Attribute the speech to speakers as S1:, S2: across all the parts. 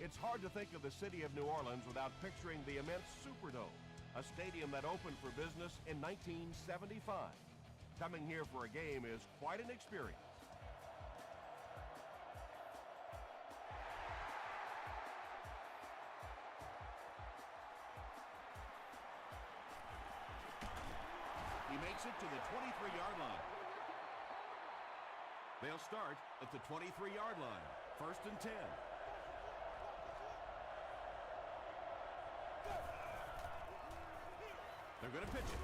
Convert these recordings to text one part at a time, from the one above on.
S1: It's hard to think of the city of New Orleans without picturing the immense Superdome, a stadium that opened for business in 1975. Coming here for a game is quite an experience.
S2: He makes it to the 23-yard line. They'll start at the 23-yard line. 1st and 10. They're going to pitch it.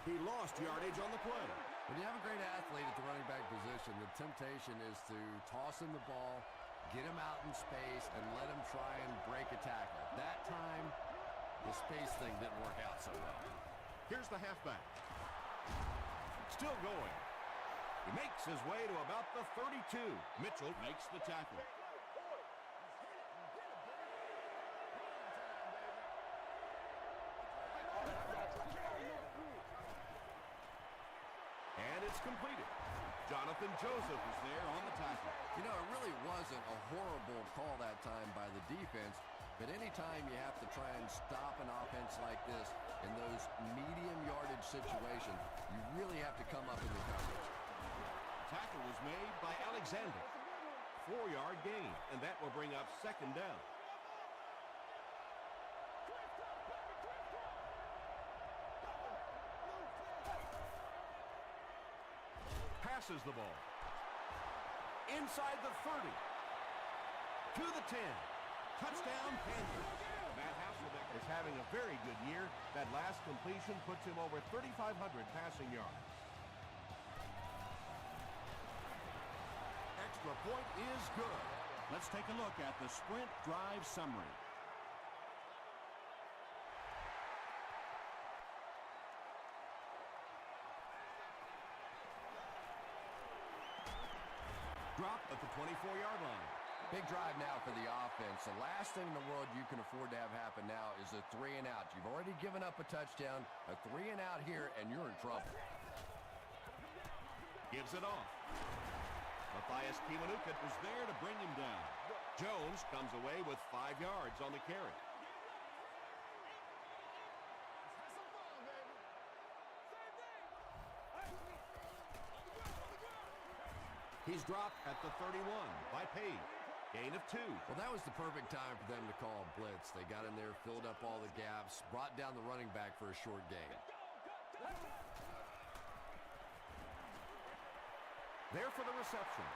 S2: He lost yardage on the play.
S3: When you have a great athlete at the running back position, the temptation is to toss him the ball, get him out in space, and let him try and break a tackle. That time, the space thing didn't work out so well.
S2: Here's the halfback. Still going. He makes his way to about the 32. Mitchell makes the tackle. And it's completed. Jonathan Joseph is there on the tackle.
S3: You know, it really wasn't a horrible call that time by the defense, but anytime you have to try and stop an offense like this in those medium yardage situations, you really have to come up in the coverage.
S2: Tackle was made by Alexander. 4-yard gain, and that will bring up 2nd down. Passes the ball. Inside the 30. To the 10. Touchdown, Panthers. Matt Hasselbeck is having a very good year. That last completion puts him over 3,500 passing yards. Extra point is good. Let's take a look at the sprint drive summary. Drop at the 24-yard line.
S3: Big drive now for the offense. The last thing in the world you can afford to have happen now is a 3-and-out. You've already given up a touchdown, a 3-and-out here, and you're in trouble.
S2: Gives it off. Matthias Kiwanuka was there to bring him down. Jones comes away with 5 yards on the carry. He's dropped at the 31 by Page. Gain of 2.
S3: Well, that was the perfect time for them to call a blitz. They got in there, filled up all the gaps, brought down the running back for a short gain.
S2: There for the reception.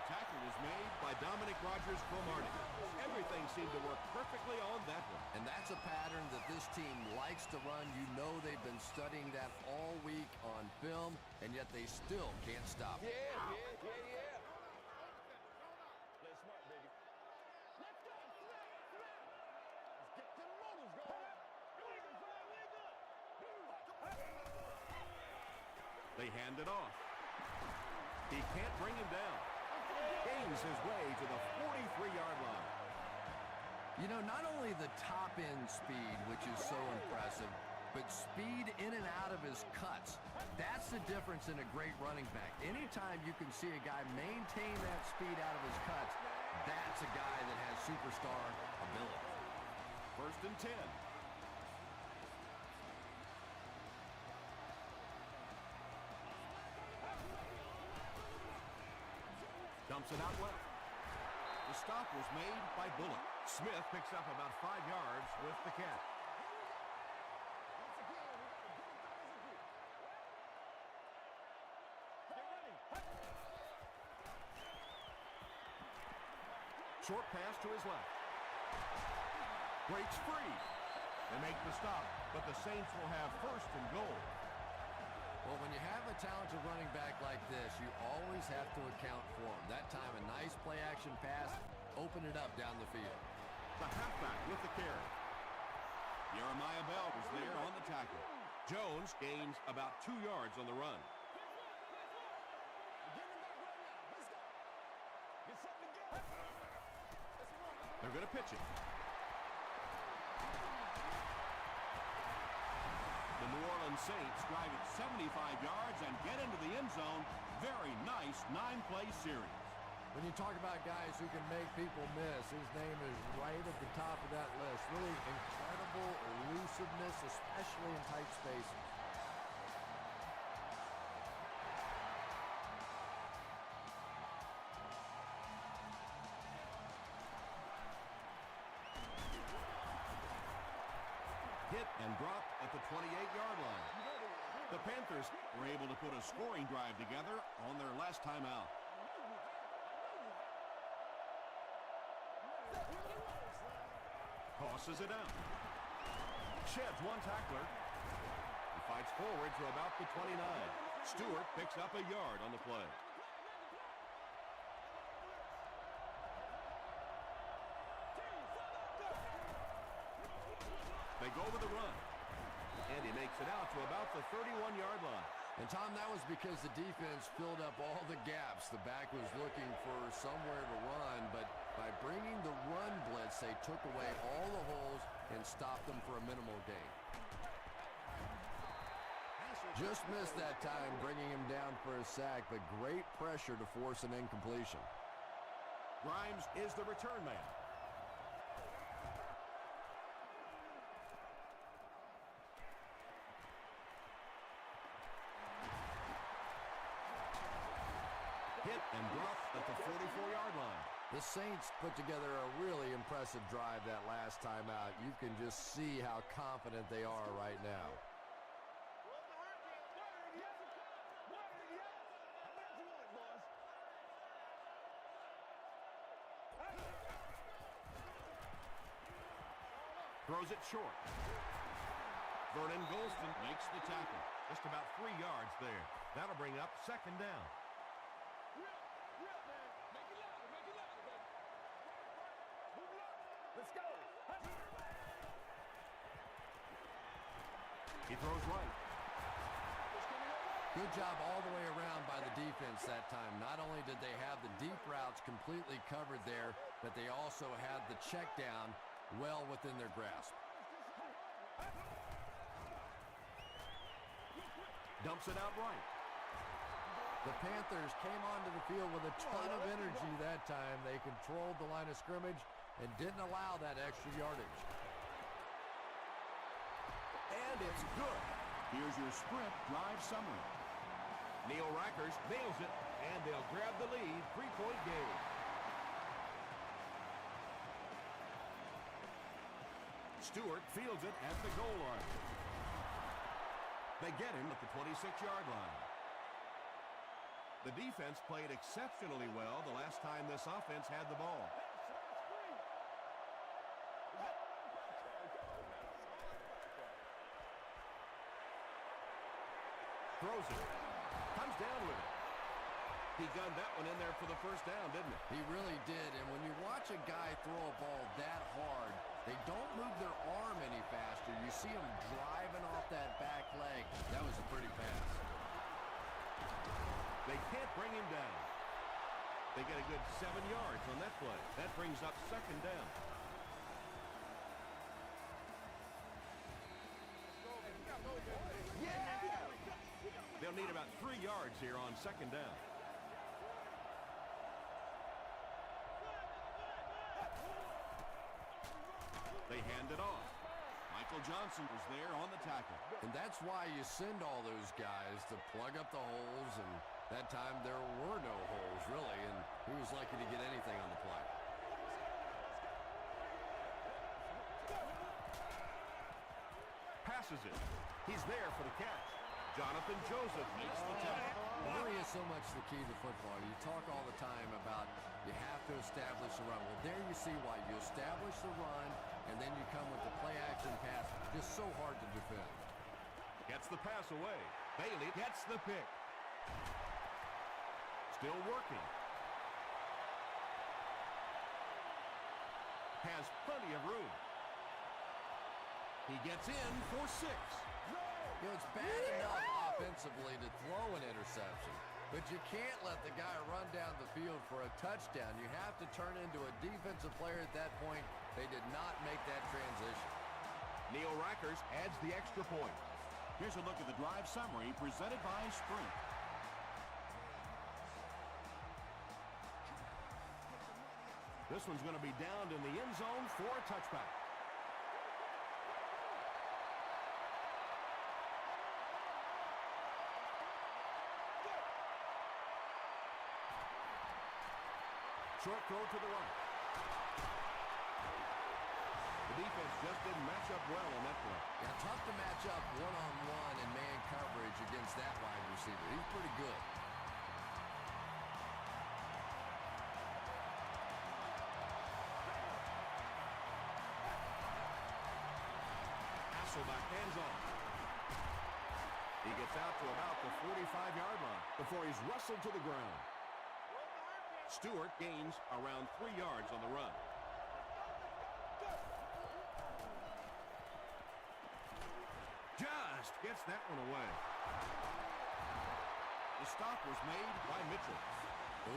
S2: Tackle was made by Dominic Rodgers-Cromartie. Everything seemed to work perfectly on that one.
S3: And that's a pattern that this team likes to run. You know they've been studying that all week on film, and yet they still can't stop it.
S4: Yeah.
S5: Play smart, baby. Let's go. Let's get them motors going.
S2: They hand it off. He can't bring him down. Gains his way to the 43-yard line.
S3: You know, not only the top-end speed, which is so impressive, but speed in and out of his cuts. That's the difference in a great running back. Anytime you can see a guy maintain that speed out of his cuts, that's a guy that has superstar ability.
S2: 1st and 10. Dumps it out left. The stop was made by Bullock. Smith picks up about 5 yards with the catch. Short pass to his left. Breaks free.
S1: They make the stop, but the Saints will have 1st and goal.
S3: Well, when you have a talented running back like this, you always have to account for him. That time, a nice play-action pass, open it up down the field.
S2: The halfback with the carry. Jeremiah Bell was there on the tackle. Jones gains about 2 yards on the run. They're going to pitch it. The New Orleans Saints drive it 75 yards and get into the end zone. Very nice 9-play series.
S3: When you talk about guys who can make people miss, his name is right at the top of that list. Really incredible elusiveness, especially in tight spaces.
S2: Hit and dropped at the 28-yard line. The Panthers were able to put a scoring drive together on their last time out. Tosses it out. Sheds one tackler. He fights forward to about the 29. Stewart picks up a yard on the play. They go with the run. And he makes it out to about the 31-yard line.
S3: And, Tom, that was because the defense filled up all the gaps. The back was looking for somewhere to run, but by bringing the run blitz, they took away all the holes and stopped them for a minimal gain. Just missed that time, bringing him down for a sack, but great pressure to force an incompletion.
S2: Grimes is the return man. Hit and dropped at the 44-yard line.
S3: The Saints put together a really impressive drive that last time out. You can just see how confident they are right now.
S2: Throws it short. Vernon Golston makes the tackle.
S1: Just about 3 yards there. That'll bring up second down.
S5: Let's go.
S1: He throws right.
S3: Good job all the way around by the defense that time. Not only did they have the deep routes completely covered there, but they also had the check down well within their grasp.
S2: Dumps it out right.
S3: The Panthers came onto the field with a ton of energy that time. They controlled the line of scrimmage and didn't allow that extra yardage.
S2: And it's good. Here's your sprint drive summary.
S1: Neil Rackers nails it, and they'll grab the lead. 3-point game.
S2: Stewart fields it at the goal line. They get him at the 26-yard line.
S1: The defense played exceptionally well the last time this offense had the ball. Throws it. Comes down with it. He gunned that one in there for the first down, didn't he?
S3: He really did, and when you watch a guy throw a ball that hard, they don't move their arm any faster. You see him driving off that back leg. That was a pretty pass.
S1: They can't bring him down. They get a good 7 yards on that play. That brings up second down. They'll need about 3 yards here on second down.
S2: They hand it off. Michael Johnson was there on the tackle.
S3: And that's why you send all those guys to plug up the holes, and that time there were no holes, really, and he was lucky to get anything on the play.
S1: Passes it. He's there for the catch. Jonathan Joseph makes the tackle.
S3: It really is so much the key to football. You talk all the time about you have to establish the run. Well, there you see why. You establish the run, and then you come with the play-action pass. Just so hard to defend.
S1: Gets the pass away. Bailey gets the pick. Still working. Has plenty of room. He gets in for 6.
S3: You know, it's bad enough offensively to throw an interception, but you can't let the guy run down the field for a touchdown. You have to turn into a defensive player at that point. They did not make that transition.
S1: Neil Rackers adds the extra point.
S2: Here's a look at the drive summary presented by Sprint. This one's going to be downed in the end zone for a touchback. Short throw to the right. The defense just didn't match up well on that play.
S3: Yeah, tough to match up one-on-one in man coverage against that wide receiver. He's pretty good.
S2: Hasselbeck hands off. He gets out to about the 45-yard line before he's wrestled to the ground. Stewart gains around 3 yards on the run. Just gets that one away. The stop was made by Mitchell.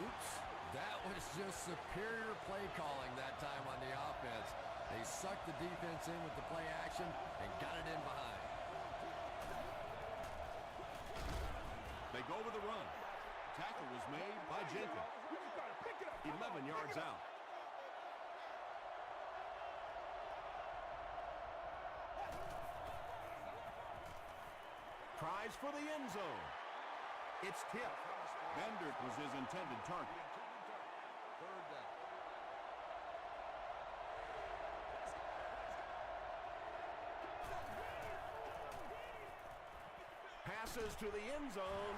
S3: Oops. That was just superior play calling that time on the offense. They sucked the defense in with the play action and got it in behind.
S2: They go with the run. Tackle was made by Jenkins. 11 yards out. Tries for the end zone. It's tipped. Bender was his intended target.
S5: Third down.
S2: Passes to the end zone.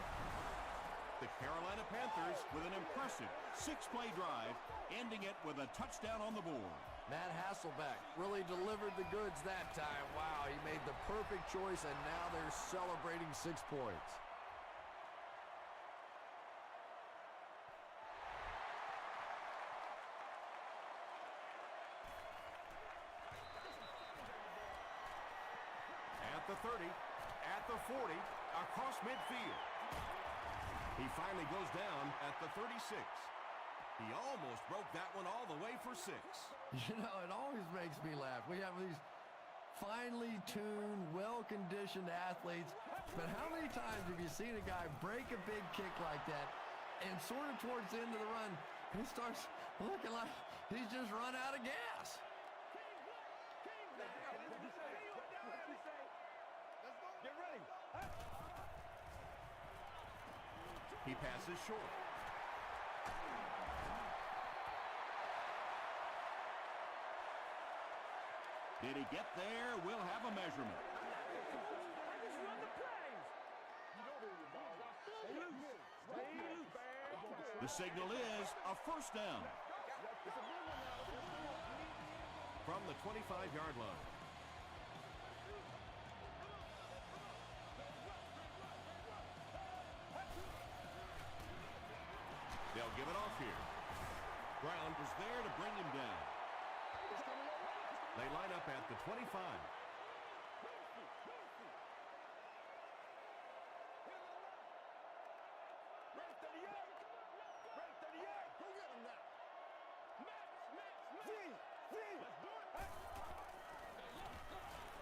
S2: The Carolina Panthers with an impressive 6-play drive, ending it with a touchdown on the board.
S3: Matt Hasselbeck really delivered the goods that time. Wow, he made the perfect choice, and now they're celebrating 6 points.
S2: At the 30, at the 40, across midfield. He finally goes down at the 36. He almost broke that one all the way for 6.
S3: You know, it always makes me laugh. We have these finely tuned, well-conditioned athletes, but how many times have you seen a guy break a big kick like that and sort of towards the end of the run, he starts looking like he's just run out of gas?
S5: Get ready.
S2: He passes short. Did he get there? We'll have a measurement.
S5: Just run the plays. Stay loose. Stay loose.
S2: The signal is a first down from the 25-yard line. They'll give it off here. Brown was there to bring him down. They line up at the 25.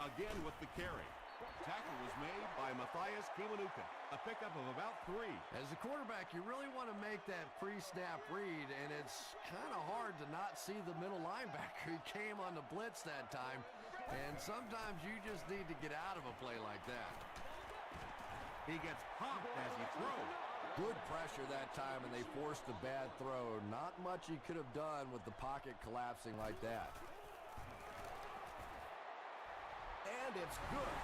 S2: Again with the carry. Tackle was made by Matthias Kiwanuka. A pickup of about 3.
S3: As a quarterback, you really want to make that pre-snap read, and it's kind of hard to not see the middle linebacker. He came on the blitz that time, and sometimes you just need to get out of a play like that.
S2: He gets popped as he throws.
S3: Good pressure that time, and they forced a bad throw. Not much he could have done with the pocket collapsing like that.
S2: And it's good.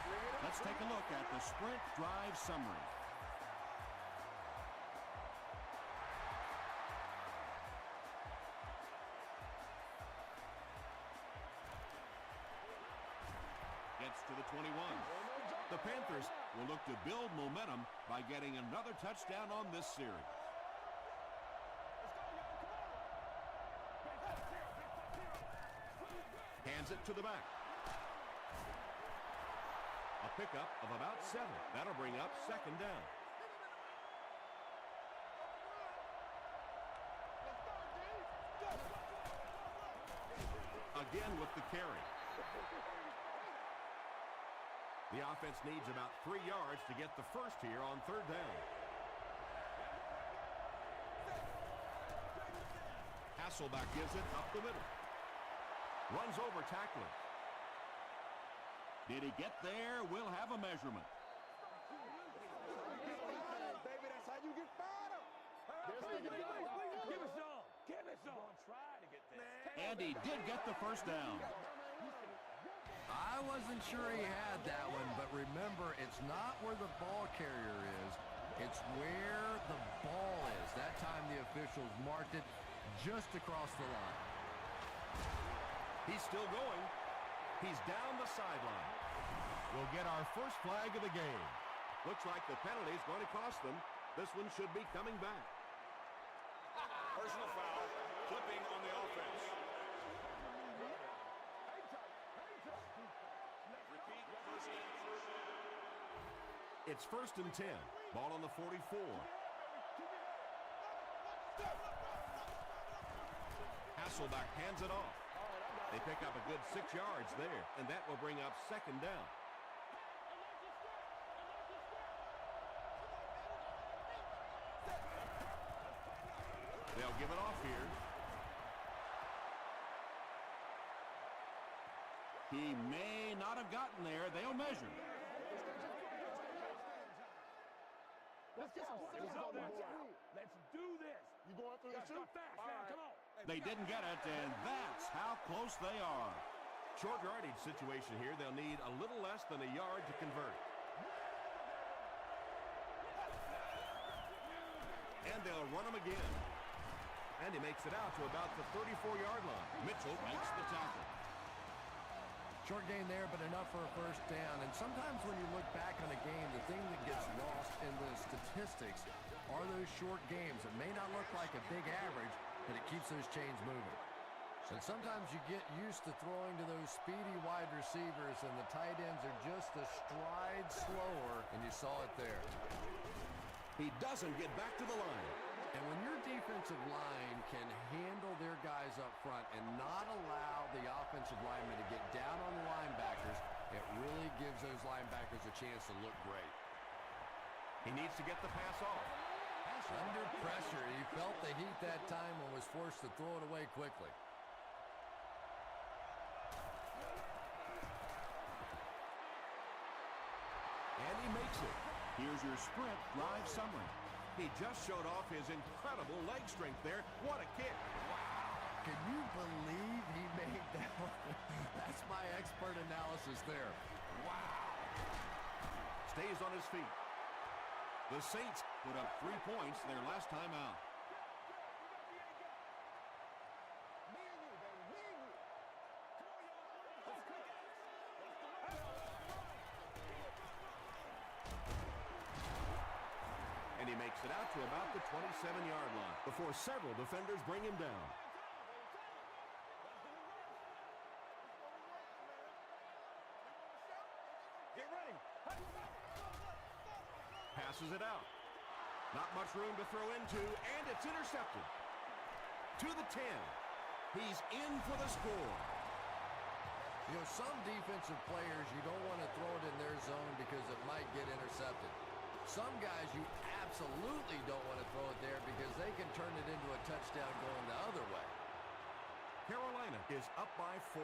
S2: Let's take a look at the sprint drive summary. Gets to the 21. The Panthers will look to build momentum by getting another touchdown on this series. Hands it to the back. A pickup of about 7. That'll bring up second down. Again with the carry. The offense needs about 3 yards to get the first here on third down. Hasselbeck gives it up the middle. Runs over tackling. Did he get there? We'll have a measurement.
S5: Baby, that's how you get fired up. Give us some. Give us some. Try to get this.
S2: And he did get the first down.
S3: I wasn't sure he had that one, but remember, it's not where the ball carrier is. It's where the ball is. That time the officials marked it just across the line.
S2: He's still going. He's down the sideline.
S1: We'll get our first flag of the game.
S2: Looks like the penalty is going to cost them. This one should be coming back.
S5: Personal foul. Flipping on the offense. Repeat first down.
S2: It's 1st and 10. Ball on the 44. Hasselbeck hands it off. They pick up a good 6 yards there, and that will bring up 2nd down. They'll give it off here. He may not have gotten there. They'll measure.
S5: Let's do this. You going through this too? Fast, man. Come on.
S2: They didn't get it, and that's how close they are.
S1: Short yardage situation here. They'll need a little less than a yard to convert. And they'll run them again. And he makes it out to about the 34-yard line.
S2: Mitchell makes the tackle.
S3: Short gain there, but enough for a first down. And sometimes when you look back on a game, the thing that gets lost in the statistics are those short games. It may not look like a big average, but it keeps those chains moving. And sometimes you get used to throwing to those speedy wide receivers, and the tight ends are just a stride slower, and you saw it there.
S2: He doesn't get back to the line.
S3: And when your defensive line can handle their guys up front and not allow the offensive linemen to get down on the linebackers, it really gives those linebackers a chance to look great.
S1: He needs to get the pass off.
S3: Under pressure, he felt the heat that time and was forced to throw it away quickly.
S2: And he makes it. Here's your sprint drive summary.
S1: He just showed off his incredible leg strength there. What a kick.
S3: Wow. Can you believe he made that one? That's my expert analysis there. Wow.
S2: Stays on his feet. The Saints put up 3 points their last time out.
S1: And he makes it out to about the 27-yard line before several defenders bring him down.
S5: Get ready.
S1: Passes it out. Not much room to throw into, and it's intercepted. To the 10. He's in for the score.
S3: You know, some defensive players, you don't want to throw it in their zone because it might get intercepted. Some guys, you absolutely don't want to throw it there because they can turn it into a touchdown going the other way.
S1: Carolina is up by 4.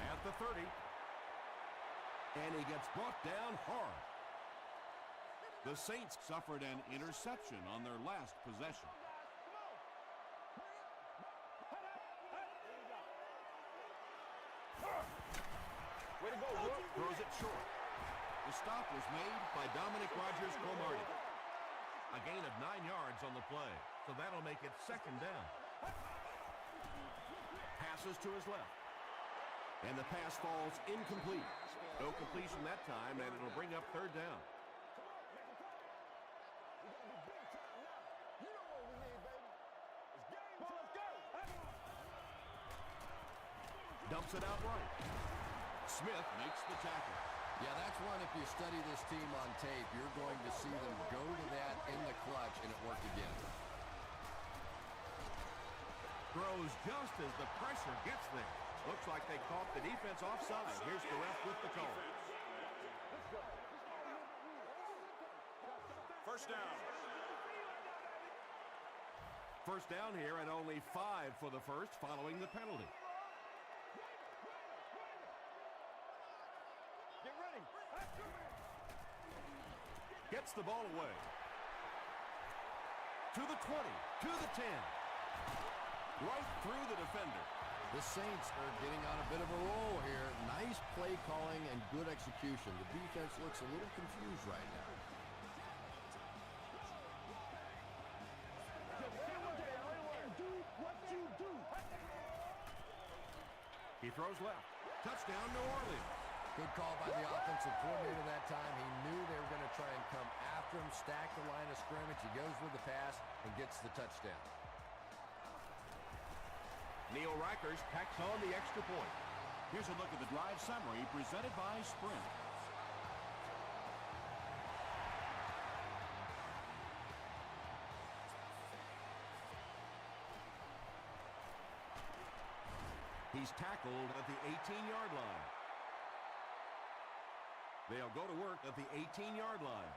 S1: At the 30.
S2: And he gets brought down hard. The Saints suffered an interception on their last possession.
S5: Way to go, Rook.
S2: Throws it short. The stop was made by Dominic Rodgers-Cromartie.
S1: A gain of 9 yards on the play, so that'll make it 2nd down. Passes to his left.
S2: And the pass falls incomplete.
S1: No completion that time, and it'll bring up 3rd down. Dumps it out right.
S2: Smith makes the tackle.
S3: Yeah, that's one, if you study this team on tape, you're going to see them go to that in the clutch, and it worked again.
S1: Throws just as the pressure gets there. Looks like they caught the defense offside. Here's the ref with the call.
S2: First down.
S1: First down here at only 5 for the first following the penalty.
S5: Get ready.
S1: Gets the ball away. To the 20, to the 10. Right through the defender.
S3: The Saints are getting on a bit of a roll here. Nice play calling and good execution. The defense looks a little confused right now.
S1: He throws left. Touchdown, New Orleans.
S3: Good call by the offensive coordinator that time. He knew they were going to try and come after him, stack the line of scrimmage. He goes with the pass and gets the touchdown.
S1: Neil Reichers tacks on the extra point.
S2: Here's a look at the drive summary presented by Sprint.
S1: He's tackled at the 18-yard line. They'll go to work at the 18-yard line.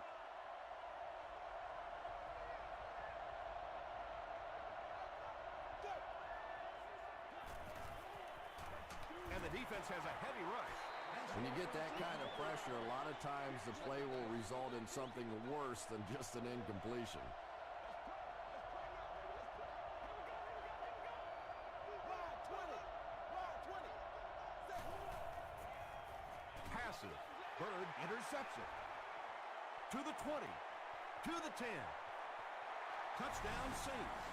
S1: And the defense has a heavy rush.
S3: When you get that kind of pressure, a lot of times the play will result in something worse than just an incompletion.
S1: Passive. Bird intercepts it. To the 20. To the 10. Touchdown, Saints.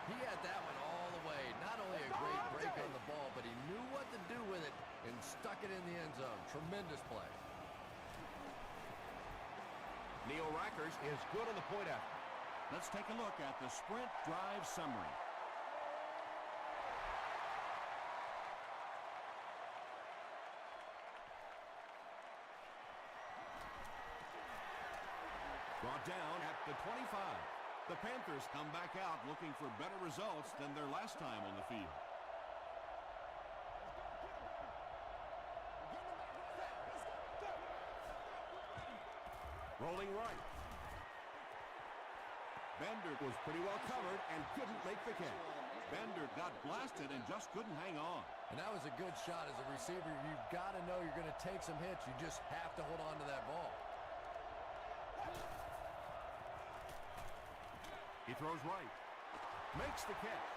S3: He had that one all the way. Not only a great break on the ball, but he knew what to do with it and stuck it in the end zone. Tremendous play.
S1: Neil Reichers is good on the point after.
S2: Let's take a look at the Sprint drive summary.
S1: Brought down at the 25. The Panthers come back out looking for better results than their last time on the field. Rolling right. Bender was pretty well covered and couldn't make the catch.
S2: Bender got blasted and just couldn't hang on.
S3: And that was a good shot. As a receiver, you've got to know you're going to take some hits. You just have to hold on to that ball.
S1: He throws right. Makes the catch.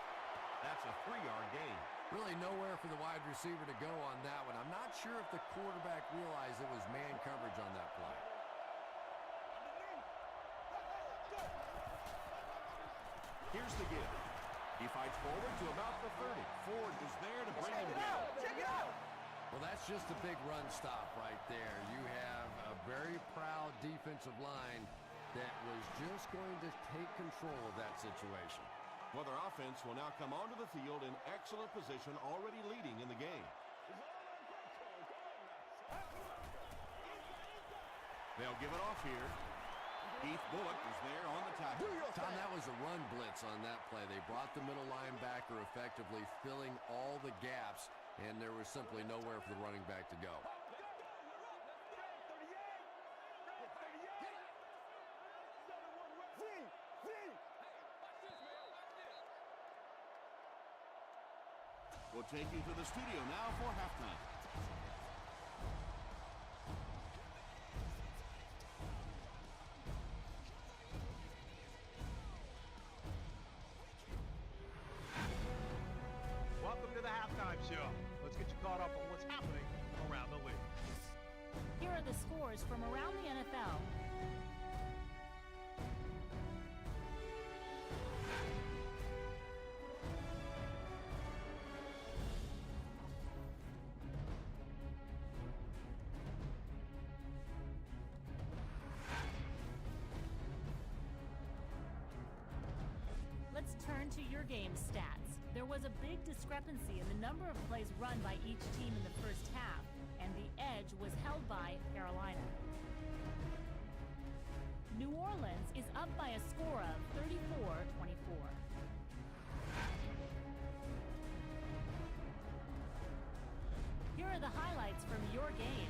S1: That's a 3-yard gain.
S3: Really nowhere for the wide receiver to go on that one. I'm not sure if the quarterback realized it was man coverage on that play.
S1: Here's the give. He fights forward to about the 30. Ford is there to bring him down.
S5: Check it out.
S3: Well, that's just a big run stop right there. You have a very proud defensive line that was just going to take control of that situation.
S1: Well, their offense will now come onto the field in excellent position, already leading in the game. They'll give it off here. Keith Bullock is there on the tackle.
S3: Tom, that was a run blitz on that play. They brought the middle linebacker effectively filling all the gaps, and there was simply nowhere for the running back to go.
S2: We'll take you to the studio now for halftime.
S4: Welcome to the halftime show. Let's get you caught up on what's happening around the league.
S6: Here are the scores from around the NFL. Let's turn to your game stats. There was a big discrepancy in the number of plays run by each team in the first half, and the edge was held by Carolina. New Orleans is up by a score of 34-24. are the highlights from your game.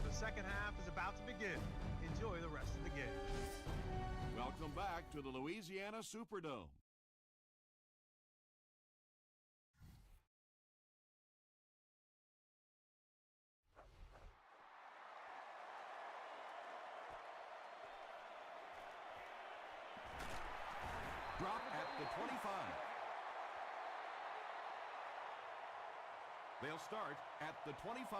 S4: The second half is about to begin. Enjoy the rest of the game.
S2: Welcome back to the Louisiana Superdome. Drop at the 25. They'll start at the 25.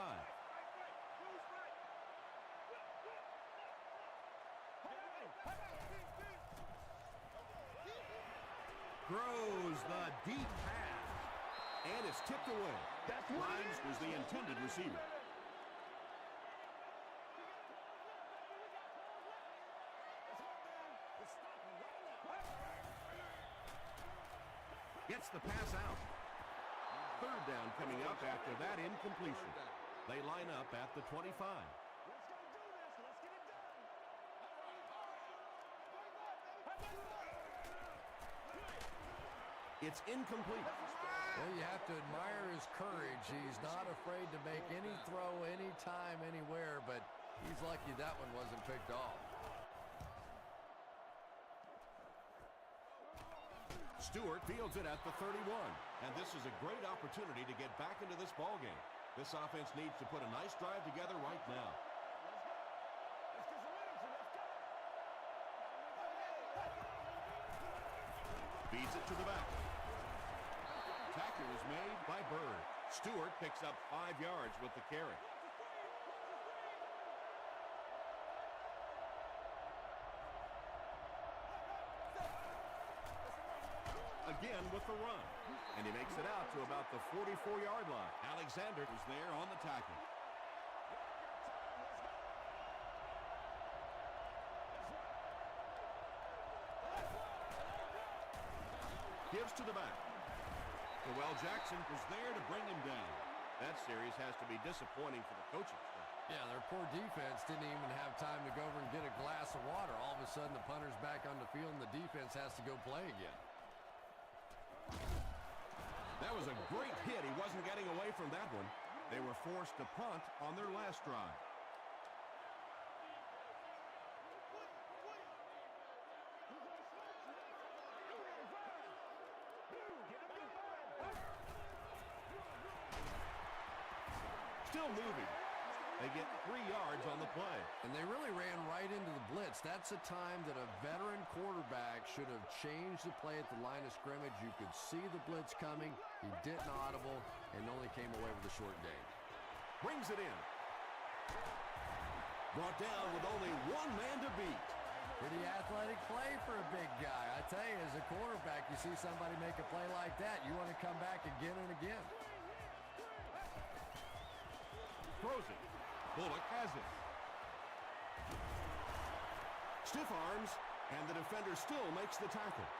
S2: Throws the deep pass. And it's tipped away. Grimes was the intended receiver. Gets the pass out. Third down coming up after that incompletion. They line up at the 25. It's incomplete.
S3: Well, you have to admire his courage. He's not afraid to make any throw, anytime, anywhere, but he's lucky that one wasn't picked off.
S2: Stewart fields it at the 31, and this is a great opportunity to get back into this ballgame. This offense needs to put a nice drive together right now. Feeds it to the back. Tackle is made by Bird. Stewart picks up 5 yards with the carry. Again with the run. And he makes it out to about the 44-yard line. Alexander was there on the tackle. Gives to the back. Terrell Jackson was there to bring him down. That series has to be disappointing for the coaching staff.
S3: Yeah, their poor defense didn't even have time to go over and get a glass of water. All of a sudden, the punter's back on the field, and the defense has to go play again.
S2: That was a great hit. He wasn't getting away from that one. They were forced to punt on their last drive. Still moving. They get 3 yards on the play.
S3: And they really ran right into the blitz. That's a time that a veteran quarterback should have changed the play at the line of scrimmage. You could see the blitz coming. He didn't audible and only came away with a short gain.
S2: Brings it in. Brought down with only one man to beat.
S3: Pretty athletic play for a big guy. I tell you, as a quarterback, you see somebody make a play like that, you want to come back again and again.
S2: Throws it. Bullock has it. Stiff arms, and the defender still makes the tackle.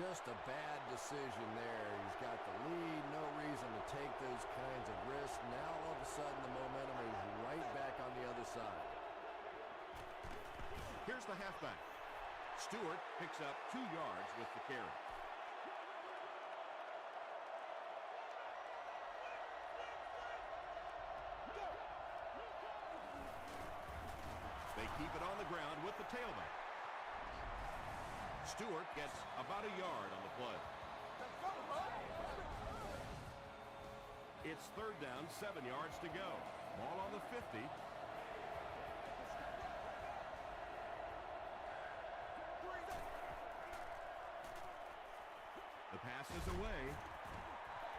S3: Just a bad decision there. He's got the lead, no reason to take those kinds of risks. Now all of a sudden the momentum is right back on the other side.
S2: Here's the halfback. Stewart picks up 2 yards with the carry. They keep it on the ground with the tailback. Stewart gets about a yard on the play. It's third down, 7 yards to go. Ball on the 50. The pass is away.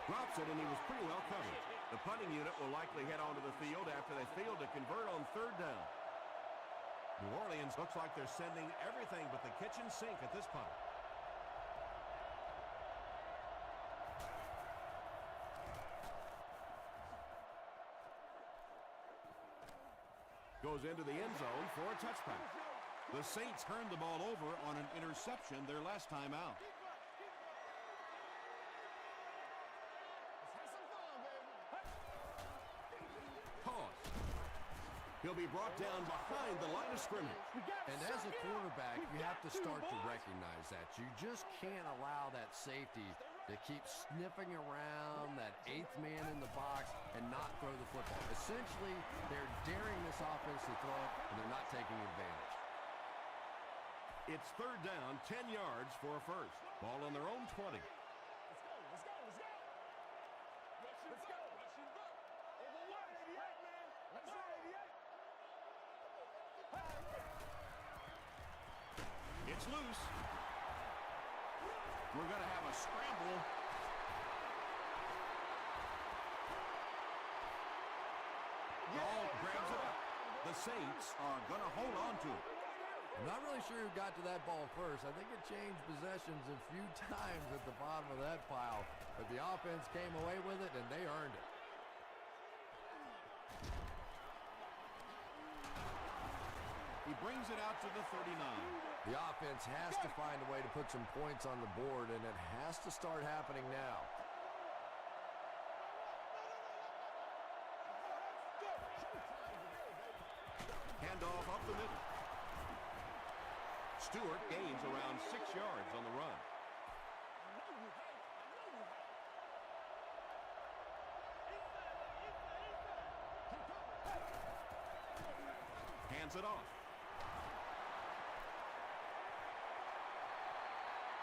S2: Drops it, and he was pretty well covered. The punting unit will likely head onto the field after they failed to convert on third down. New Orleans looks like they're sending everything but the kitchen sink at this point. Goes into the end zone for a touchback. The Saints turned the ball over on an interception their last time out. Pause. He'll be brought down behind the line of scrimmage.
S3: And as a quarterback, you have to start to recognize that. You just can't allow that safety to keep sniffing around that eighth man in the box and not throw the football. Essentially, they're daring this offense to throw it, and they're not taking advantage.
S2: It's third down, 10 yards for a first. Ball on their own 20. It's loose. We're going to have a scramble. Ball grabs it up. The Saints are going to hold on to it.
S3: I'm not really sure who got to that ball first. I think it changed possessions a few times at the bottom of that pile. But the offense came away with it, and they earned it.
S2: He brings it out to the 39.
S3: The offense has to find a way to put some points on the board, and it has to start happening now.
S2: Handoff up the middle. Stewart gains around 6 yards on the run. Hands it off.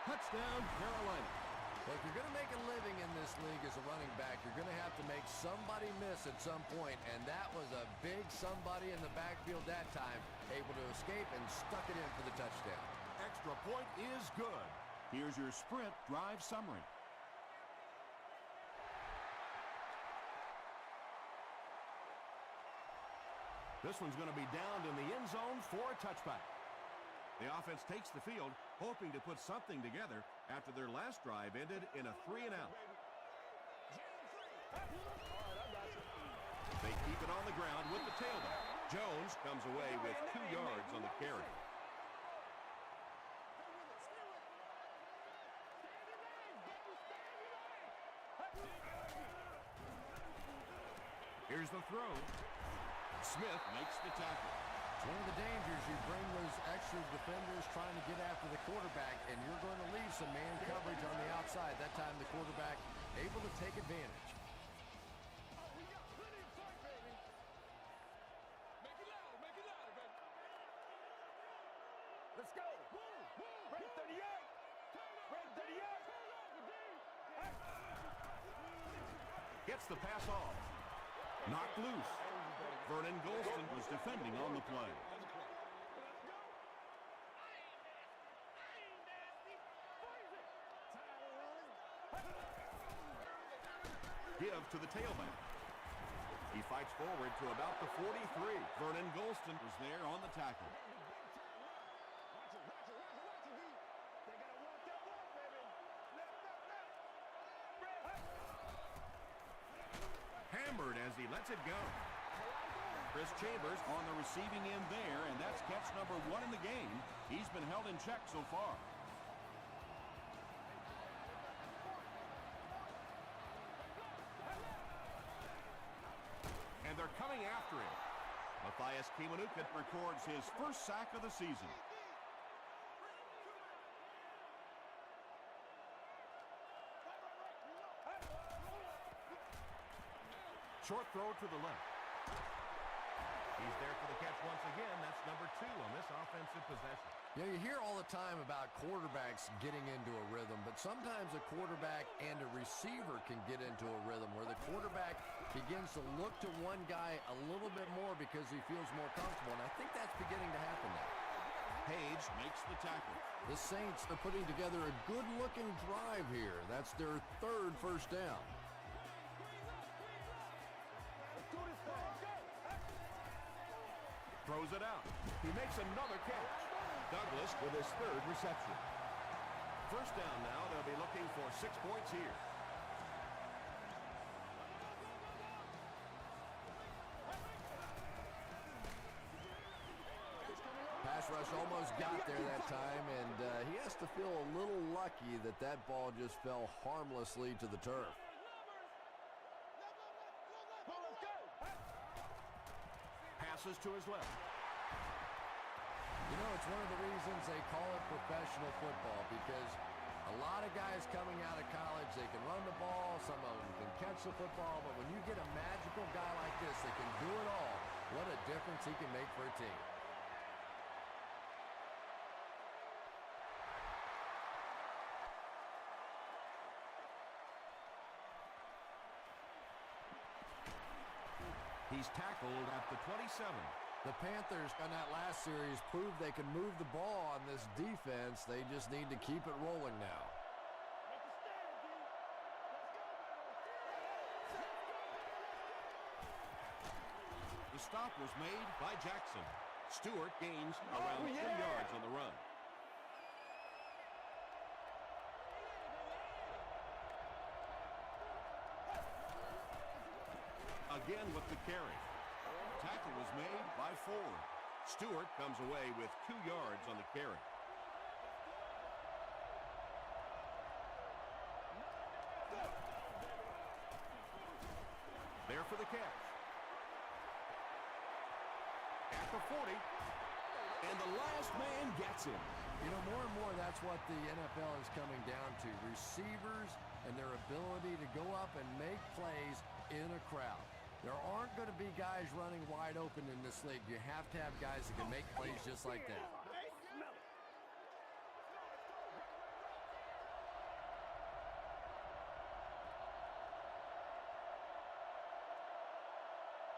S2: Touchdown, Carolina.
S3: Well, if you're going to make a living in this league as a running back, you're going to have to make somebody miss at some point, and that was a big somebody in the backfield that time, able to escape and stuck it in for the touchdown.
S2: Extra point is good. Here's your sprint drive summary. This one's going to be downed in the end zone for a touchback. The offense takes the field, hoping to put something together after their last drive ended in a 3-and-out. They keep it on the ground with the tailback. Jones comes away with 2 yards on the carry. Here's the throw. Smith makes the tackle.
S3: It's one of the dangers. You bring those extra defenders trying to get after the quarterback, and you're going to leave some man coverage on the outside. That time the quarterback able to take advantage.
S5: Let's go. Red 38. Red 38.
S2: Gets the pass off. Knocked loose. Vernon Golston was defending on the play. Give to the tailback. He fights forward to about the 43. Vernon Golston was there on the tackle. Hammered as he lets it go. Chris Chambers on the receiving end there, and that's catch number 1 in the game. He's been held in check so far. And they're coming after him. Matthias Kiwanuka records his first sack of the season. Short throw to the left. He's there for the catch once again. That's number 2 on this offensive possession.
S3: You know, you hear all the time about quarterbacks getting into a rhythm, but sometimes a quarterback and a receiver can get into a rhythm where the quarterback begins to look to one guy a little bit more because he feels more comfortable, and I think that's beginning to happen now.
S2: Page makes the tackle.
S3: The Saints are putting together a good-looking drive here. That's their 3rd first down.
S2: Throws it out.
S1: He makes another catch. Douglas with his third reception. First down now. They'll be looking for 6 points here.
S3: Pass rush almost got there that time, and he has to feel a little lucky that that ball just fell harmlessly to the turf.
S1: Passes to his left.
S3: You know, it's one of the reasons they call it professional football, because a lot of guys coming out of college, they can run the ball, some of them can catch the football, but when you get a magical guy like this that can do it all, what a difference he can make for a team.
S1: He's tackled at the 27.
S3: The Panthers on that last series proved they can move the ball on this defense. They just need to keep it rolling now.
S1: The stop was made by Jackson. Stewart gains around 3 yards on the run. Again with the carry. Tackle was made by Ford. Stewart comes away with 2 yards on the carry. There for the catch. At the 40. And the last man gets him.
S3: You know, more and more that's what the NFL is coming down to. Receivers and their ability to go up and make plays in a crowd. There aren't going to be guys running wide open in this league. You have to have guys that can make plays just like that.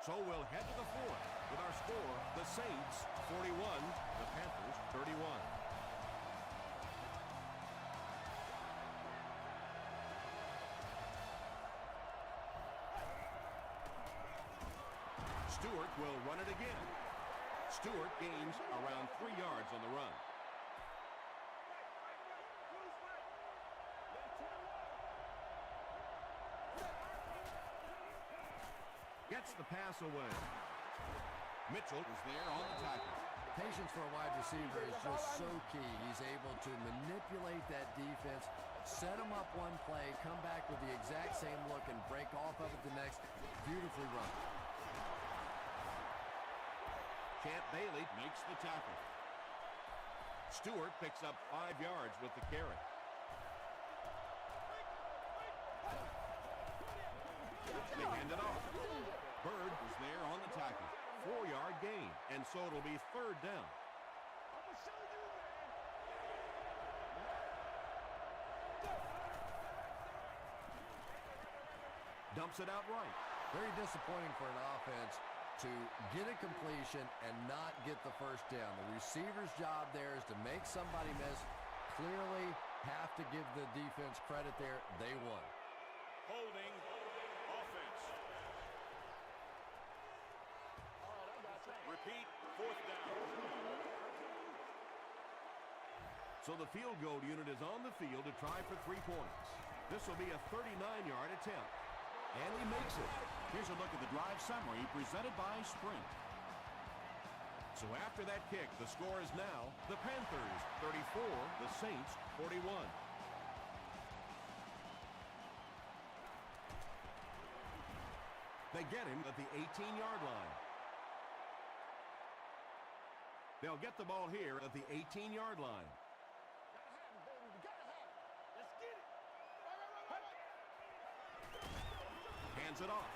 S1: So we'll head to the fourth with our score, the Saints 41, the Panthers 31. Stewart will run it again. Stewart gains around 3 yards on the run. Gets the pass away. Mitchell is there on the tackle.
S3: Patience for a wide receiver is just so key. He's able to manipulate that defense, set them up one play, come back with the exact same look, and break off of it the next. Beautifully run.
S1: Champ Bailey makes the tackle. Stewart picks up 5 yards with the carry. They hand it off. Bird was there on the tackle. 4-yard gain, and so it'll be third down. Dumps it out right.
S3: Very disappointing for an offense to get a completion and not get the first down. The receiver's job there is to make somebody miss. Clearly have to give the defense credit there. They won.
S5: Holding offense. Repeat, fourth down.
S1: So the field goal unit is on the field to try for 3 points. This will be a 39-yard attempt. And he makes it. Here's a look at the drive summary presented by Sprint. So after that kick, the score is now the Panthers 34, the Saints 41. They get him at the 18-yard line. They'll get the ball here at the 18-yard line. Hands it off.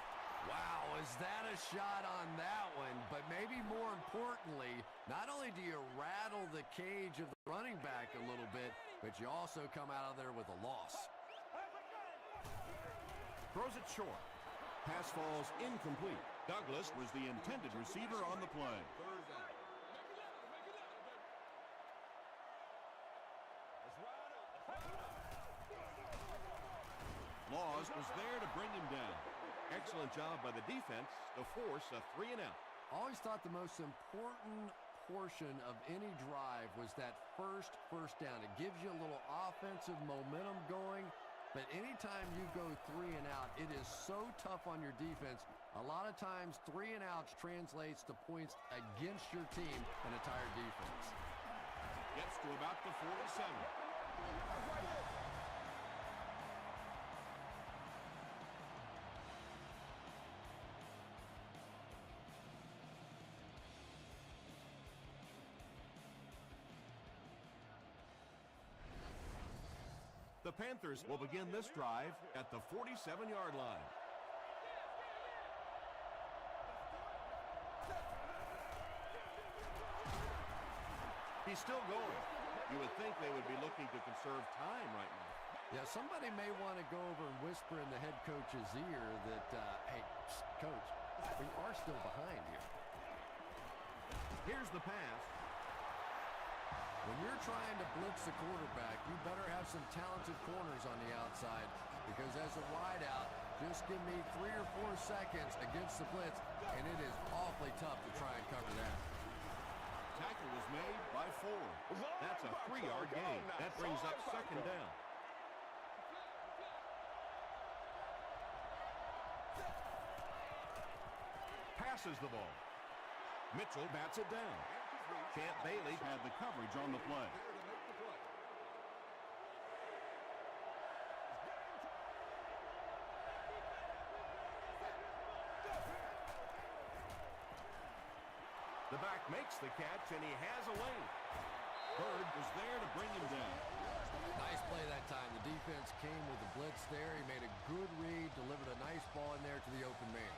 S3: Wow, is that a shot on that one? But maybe more importantly, not only do you rattle the cage of the running back a little bit, but you also come out of there with a loss.
S1: Throws it short. Pass falls incomplete. Douglas was the intended receiver on the play. Laws was there to bring him down. Excellent job by the defense to force a 3-and-out.
S3: Always thought the most important portion of any drive was that first down. It gives you a little offensive momentum going, but anytime you go 3 and out, it is so tough on your defense. A lot of times 3 and outs translates to points against your team and a tired defense.
S1: Gets to about the 47. The Panthers will begin this drive at the 47-yard line. He's still going. You would think they would be looking to conserve time right now.
S3: Yeah, somebody may want to go over and whisper in the head coach's ear that, hey, coach, we are still behind here.
S1: Here's the pass.
S3: When you're trying to blitz the quarterback, you better have some talented corners on the outside, because as a wideout, just give me 3 or 4 seconds against the blitz, and it is awfully tough to try and cover that.
S1: Tackle was made by Ford. That's a 3-yard gain. That brings up second down. Passes the ball. Mitchell bats it down. Champ Bailey had the coverage on the play. The back makes the catch, and he has a lane. Bird was there to bring him down.
S3: Nice play that time. The defense came with the blitz there. He made a good read, delivered a nice ball in there to the open man.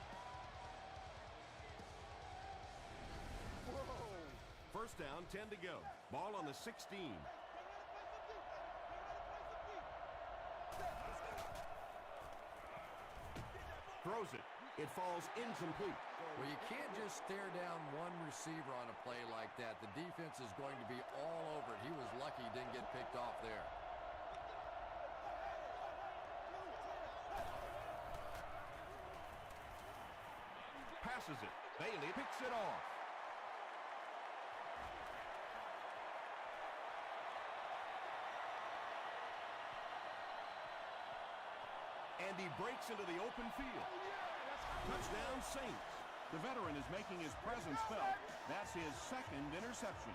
S1: First down, 10 to go. Ball on the 16. Throws it. It falls incomplete.
S3: Well, you can't just stare down one receiver on a play like that. The defense is going to be all over it. He was lucky he didn't get picked off there.
S1: Passes it. Bailey picks it off. And he breaks into the open field. Touchdown, Saints. The veteran is making his presence felt. That's his second interception.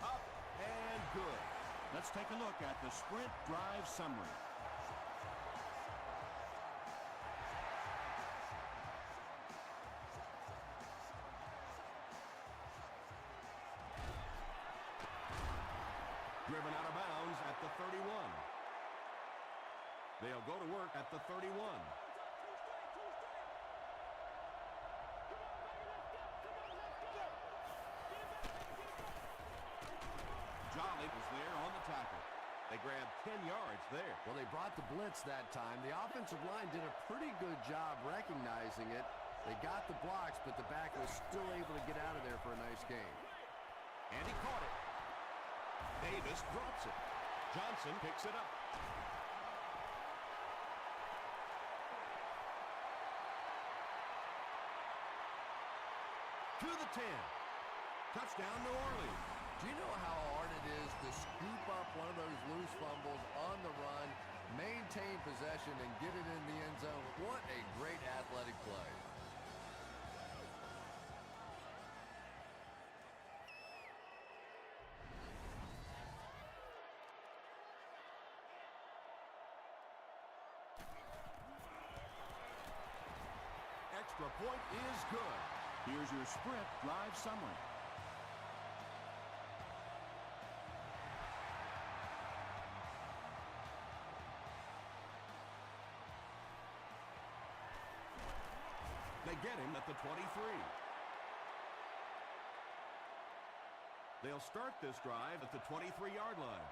S1: Up and good. Let's take a look at the sprint drive summary. Driven out of bounds at the 31. They'll go to work at the 31. Jolly was there on the tackle. They grabbed 10 yards there.
S3: Well, they brought the blitz that time. The offensive line did a pretty good job recognizing it. They got the blocks, but the back was still able to get out of there for a nice gain.
S1: And he caught it. Davis drops it. Johnson picks it up. To the 10. Touchdown, New Orleans.
S3: Do you know how hard it is to scoop up one of those loose fumbles on the run, maintain possession, and get it in the end zone? What a great athletic play.
S1: Extra point is good. Here's your sprint drive summary. They get him at the 23. They'll start this drive at the 23-yard line.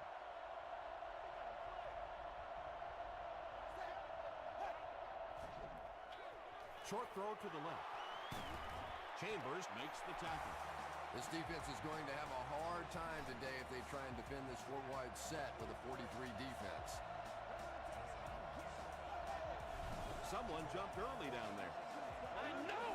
S1: Short throw to the left. Chambers makes the tackle.
S3: This defense is going to have a hard time today if they try and defend this four-wide set with a 43 defense.
S2: Someone jumped early down there.
S5: I know!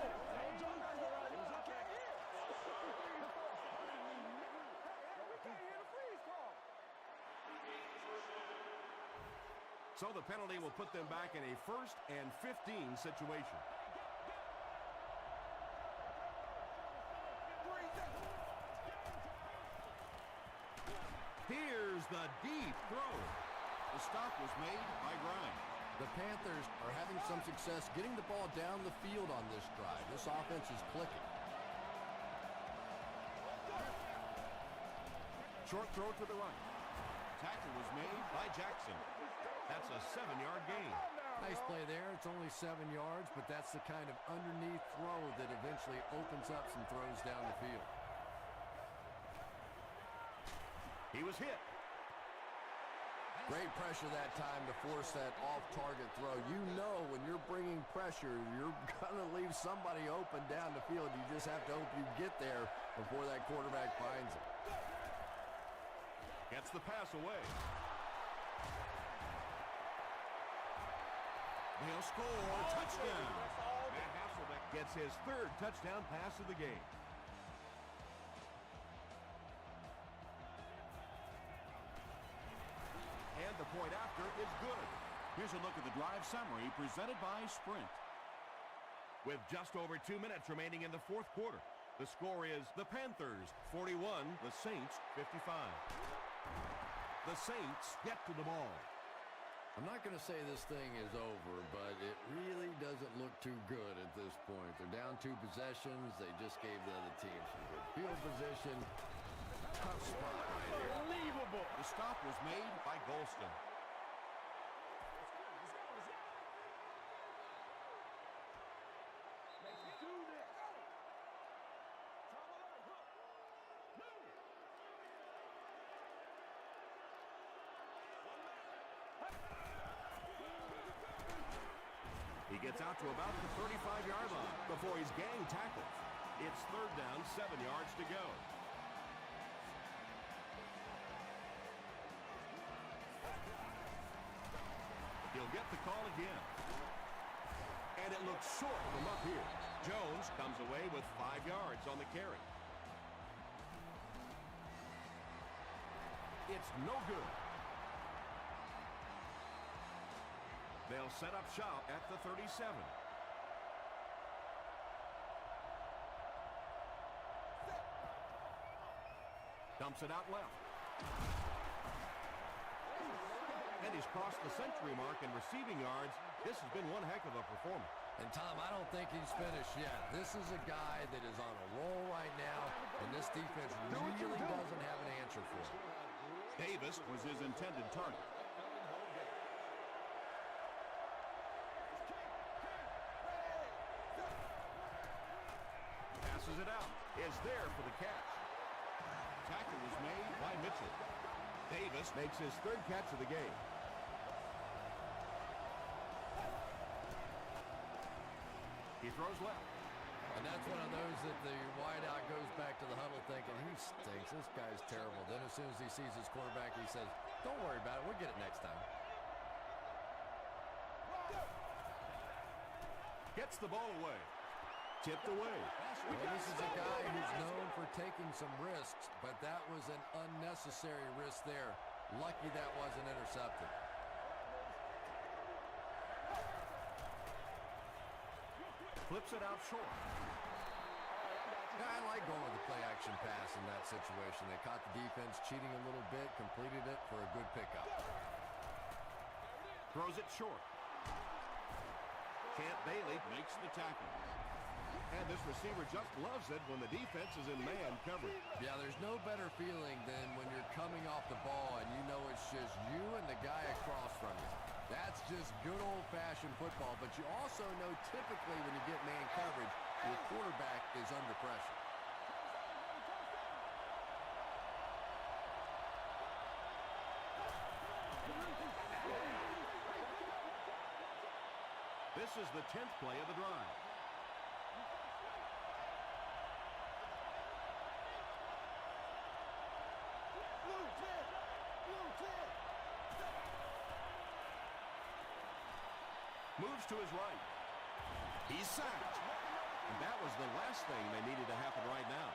S2: So the penalty will put them back in a 1st and 15 situation. Here's the deep throw. The stop was made by Grimes.
S3: The Panthers are having some success getting the ball down the field on this drive. This offense is clicking.
S2: Short throw to the right. Tackle was made by Jackson. That's a 7-yard gain.
S3: Nice play there. It's only 7 yards, but that's the kind of underneath throw that eventually opens up some throws down the field.
S2: He was hit.
S3: Great pressure that time to force that off-target throw. You know when you're bringing pressure, you're going to leave somebody open down the field. You just have to hope you get there before that quarterback finds it.
S2: Gets the pass away. They'll score. Touchdown. Matt Hasselbeck gets his 3rd touchdown pass of the game. And the point after is good.
S1: Here's a look at the drive summary presented by Sprint.
S2: With just over 2 minutes remaining in the 4th quarter, the score is the Panthers 41, the Saints 55. The Saints get to the ball.
S3: I'm not going to say this thing is over, but it really doesn't look too good at this point. They're down 2 possessions. They just gave the other team some good field position. Tough spot right here.
S5: Unbelievable.
S2: The stop was made by Golston. He gets out to about the 35-yard line before he's gang tackled. It's 3rd down, 7 yards to go. He'll get the call again. And it looks short from up here. Jones comes away with 5 yards on the carry. It's no good. They'll set up shop at the 37. Dumps it out left. And he's crossed the century mark in receiving yards. This has been one heck of a performance.
S3: And, Tom, I don't think he's finished yet. This is a guy that is on a roll right now, and this defense really doesn't have an answer for him.
S2: Davis was his intended target. Passes it out. Is there for the catch. Tackle was made by Mitchell. Davis makes his 3rd catch of the game. He throws left.
S3: And that's one of those that the wideout goes back to the huddle thinking, he stinks, this guy's terrible. Then as soon as he sees his quarterback, he says, don't worry about it, we'll get it next time.
S2: Gets the ball away. Tipped away.
S3: Well, this is a guy who's known for taking some risks, but that was an unnecessary risk there. Lucky that wasn't intercepted.
S2: Flips it out short.
S3: Yeah, I like going with the play-action pass in that situation. They caught the defense cheating a little bit, completed it for a good pickup.
S2: Throws it short. Camp Bailey makes the tackle. And this receiver just loves it when the defense is in man coverage.
S3: Yeah, there's no better feeling than when you're coming off the ball and you know it's just you and the guy across from you. That's just good old-fashioned football, but you also know typically when you get man coverage, your quarterback is under pressure.
S2: This is the 10th play of the drive.
S1: Moves to his right. He's sacked. And that was the last thing they needed to happen right now.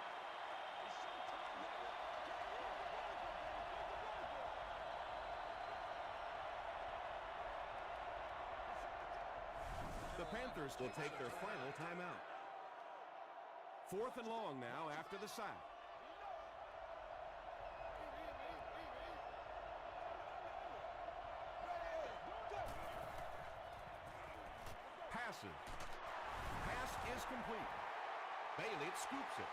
S1: The Panthers will take their final timeout. 4th and long now after the sack. Passes. Pass is complete. Bailey scoops it.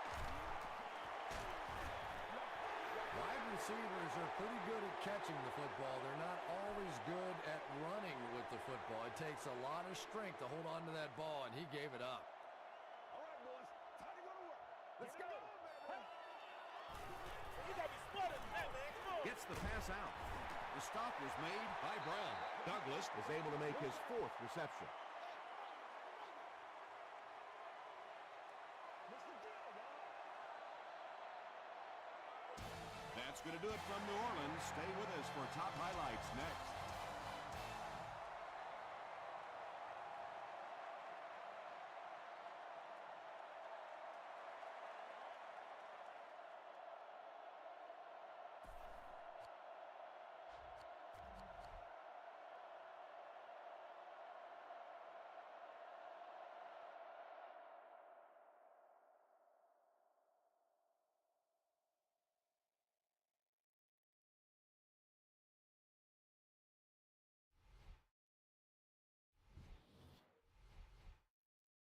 S3: Wide receivers are pretty good at catching the football. They're not always good at running with the football. It takes a lot of strength to hold on to that ball, and he gave it up.
S5: All right, boys. Time to go to work. Let's go. You got to be smarter than that, man. Come on.
S1: Gets the pass out. The stop was made by Brown. Douglas is able to make his 4th reception. That's going to do it from New Orleans. Stay with us for top highlights next.